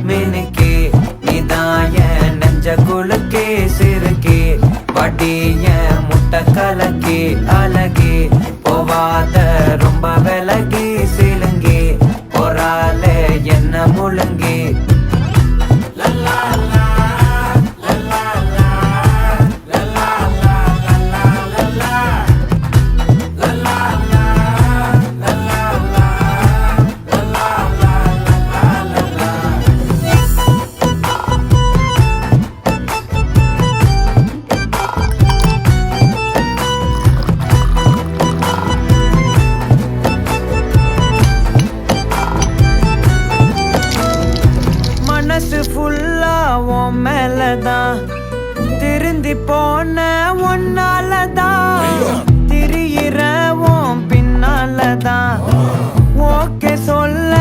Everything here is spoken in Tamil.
மினுக்கே நீதாய நெஞ்ச குலுக்கே சிறுக்கே வடிய முட்டை கலக்கே அழகே போவாத ரொம்ப விலகி சிலுங்கி பொறால என்ன முழுங்கி மனசு ஃபுல்லா உன் மேலதான் திருந்தி போன ஒன்னாலதான் திரியிற உன் பின்னாலதான் ஓகே சொல்ல